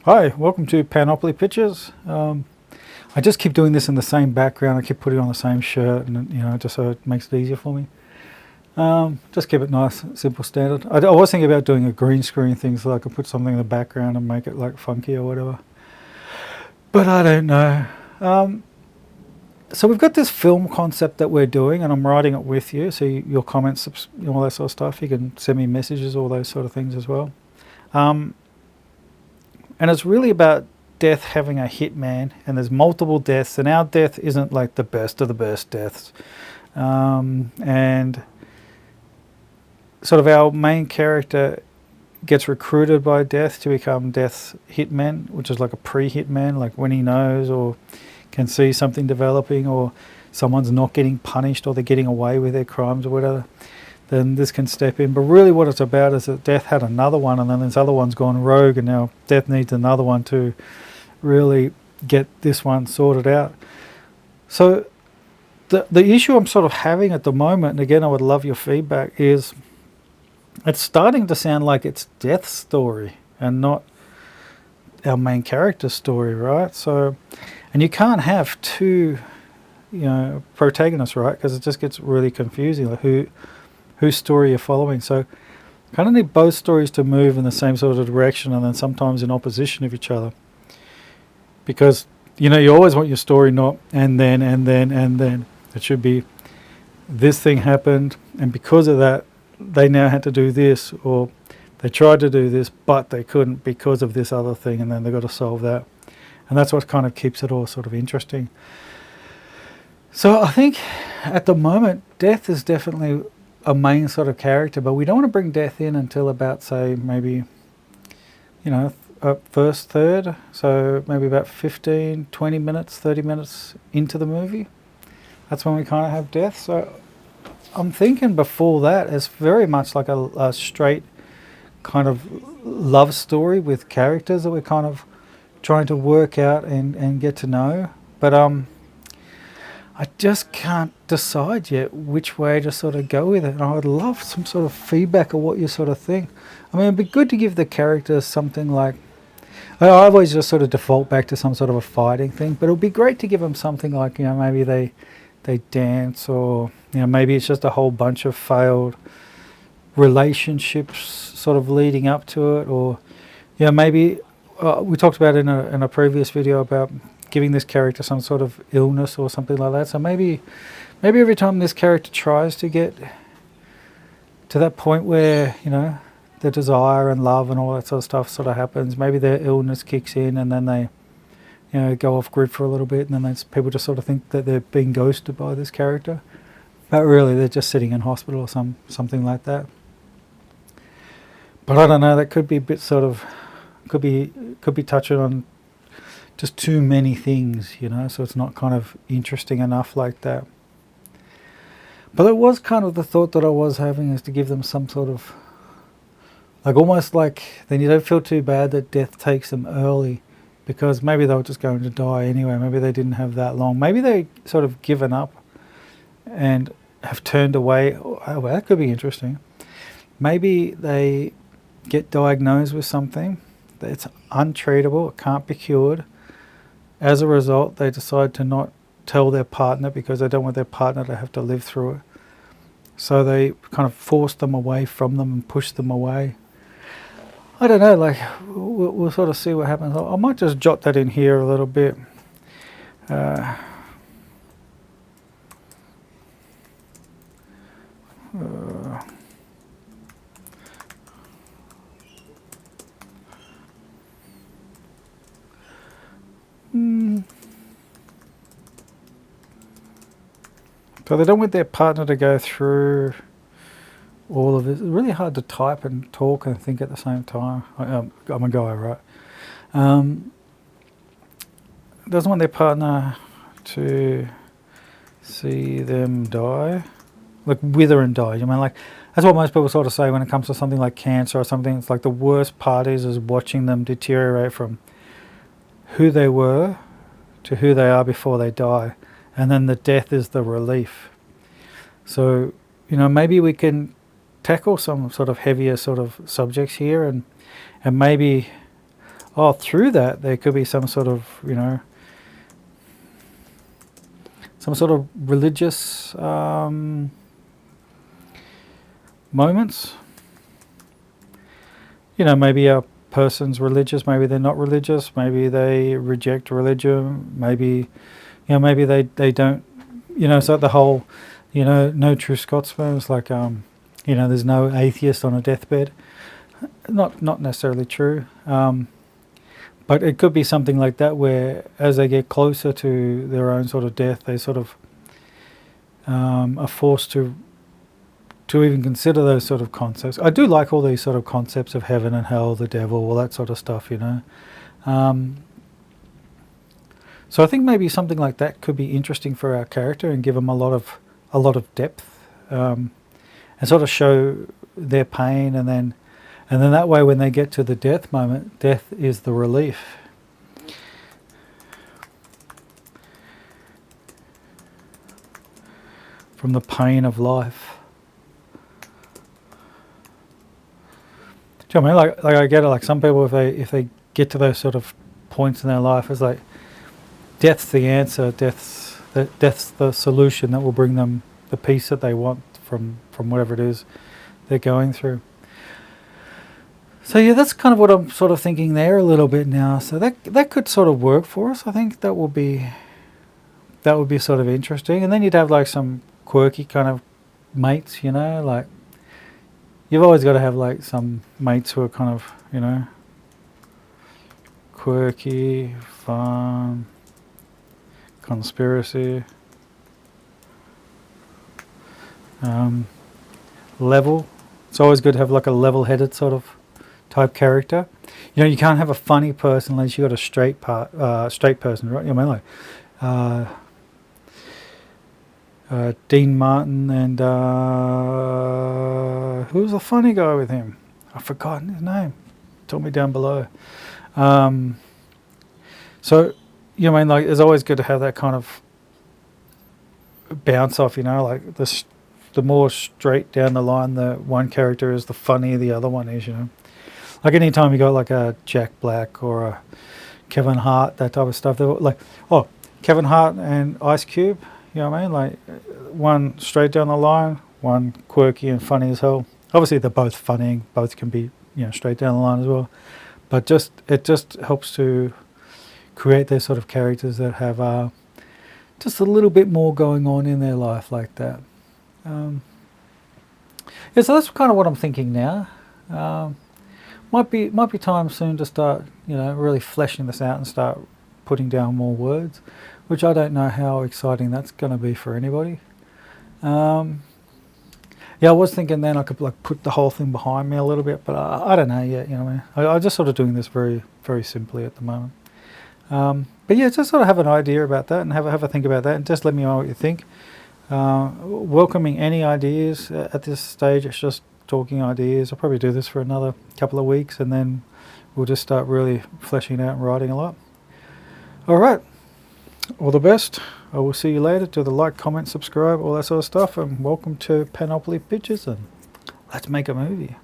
Hi, welcome to Panoply Pictures. I just keep doing this in the same background. I keep putting on the same shirt, and just so it makes it easier for me. Just keep it nice, simple, standard. I was thinking about doing a green screen thing so I could put something in the background and make it like funky or whatever, but I don't know. So we've got this film concept that we're doing, and I'm writing it with you. So your comments, all that sort of stuff. You can send me messages, all those sort of things as well. Um, and it's really about death having a hitman, and there's multiple deaths, and our death isn't like the best of the best deaths. And sort of our main character gets recruited by death to become death's hitman, which is like a pre-hitman, like when he knows or can see something developing, or someone's not getting punished, or they're getting away with their crimes or whatever, then this can step in. But really what it's about is that Death had another one, and then this other one's gone rogue, and now Death needs another one to really get this one sorted out. So the issue I'm sort of having at the moment, and again I would love your feedback, is it's starting to sound like it's Death's story and not our main character's story, right? So, and you can't have two, protagonists, right? Because it just gets really confusing, like whose story you're following. So kind of need both stories to move in the same sort of direction, and then sometimes in opposition of each other. Because, you always want your story not and then. It should be this thing happened, and because of that, they now had to do this, or they tried to do this, but they couldn't because of this other thing, and then they've got to solve that. And that's what kind of keeps it all sort of interesting. So I think at the moment, Death is definitely a main sort of character, but we don't want to bring Death in until about, say, maybe, first third, so maybe about 15, 20 minutes, 30 minutes into the movie. That's when we kind of have Death. So I'm thinking before that, it's very much like a straight kind of love story with characters that we're kind of trying to work out and get to know. But I just can't decide yet which way to sort of go with it. And I would love some sort of feedback of what you sort of think. I mean, it'd be good to give the characters something like, I always just sort of default back to some sort of a fighting thing, but it would be great to give them something like, maybe they dance, or, maybe it's just a whole bunch of failed relationships sort of leading up to it, or, maybe we talked about in a previous video about giving this character some sort of illness or something like that. So maybe every time this character tries to get to that point where, the desire and love and all that sort of stuff sort of happens, maybe their illness kicks in, and then they, go off grid for a little bit, and then people just sort of think that they're being ghosted by this character, but really they're just sitting in hospital or something like that. But I don't know, that could be a bit sort of, could be touching on just too many things, so it's not kind of interesting enough like that. But it was kind of the thought that I was having, is to give them some sort of, like, almost like, then you don't feel too bad that Death takes them early, because maybe they were just going to die anyway. Maybe they didn't have that long. Maybe they sort of given up and have turned away. Oh, well, that could be interesting. Maybe they get diagnosed with something that's untreatable, it can't be cured. As a result, they decide to not tell their partner because they don't want their partner to have to live through it. So they kind of force them away from them and push them away. I don't know, like, we'll sort of see what happens. I might just jot that in here a little bit. Uh, So they don't want their partner to go through all of this. It's really hard to type and talk and think at the same time. I'm a guy, right? Doesn't want their partner to see them die, like wither and die. I mean, like, that's what most people sort of say when it comes to something like cancer or something. It's like the worst part is watching them deteriorate from who they were to who they are before they die, and then the death is the relief. So, maybe we can tackle some sort of heavier sort of subjects here, and maybe through that there could be some sort of, you know, some sort of religious moments. You know, maybe a person's religious, maybe they're not religious, maybe they reject religion, maybe, you know, maybe they don't, you know, so the whole, you know, no true Scotsman is like, you know, there's no atheist on a deathbed. Not necessarily true, but it could be something like that, where as they get closer to their own sort of death, they sort of are forced to even consider those sort of concepts. I do like all these sort of concepts of heaven and hell, the devil, all that sort of stuff, you know. So I think maybe something like that could be interesting for our character and give them a lot of depth, and sort of show their pain, and then that way when they get to the death moment, death is the relief. From the pain of life. Do you know what I mean? Like I get it, like some people, if they get to those sort of points in their life, it's like death's the answer, death's the solution that will bring them the peace that they want from whatever it is they're going through. So yeah, that's kind of what I'm sort of thinking there a little bit now. So that could sort of work for us. I think that would be sort of interesting. And then you'd have like some quirky kind of mates, you know, like you've always got to have like some mates who are kind of, you know, quirky, fun, conspiracy, level. It's always good to have like a level-headed sort of type character. You know, you can't have a funny person unless you've got a straight person, right? You know, like Dean Martin and who's the funny guy with him? I've forgotten his name. Tell me down below. So, you know, I mean, like, it's always good to have that kind of bounce off, you know, like the more straight down the line the one character is, the funnier the other one is, you know. Like anytime you got like a Jack Black or a Kevin Hart, that type of stuff, they're like, oh, Kevin Hart and Ice Cube, you know what I mean? Like one straight down the line, one quirky and funny as hell. Obviously they're both funny, both can be, you know, straight down the line as well. But it just helps to create those sort of characters that have just a little bit more going on in their life like that. Yeah, so that's kind of what I'm thinking now. Might be time soon to start, you know, really fleshing this out and start putting down more words, which I don't know how exciting that's going to be for anybody. Yeah, I was thinking then I could like put the whole thing behind me a little bit, but I don't know yet. You know, what I mean? I'm just sort of doing this very, very simply at the moment. But yeah, just sort of have an idea about that and have a think about that, and just let me know what you think. Welcoming any ideas at this stage. It's just talking ideas. I'll probably do this for another couple of weeks, and then we'll just start really fleshing it out and writing a lot. All right. All the best. I will see you later. Do the like, comment, subscribe, all that sort of stuff, and welcome to Panoply Pictures, and let's make a movie.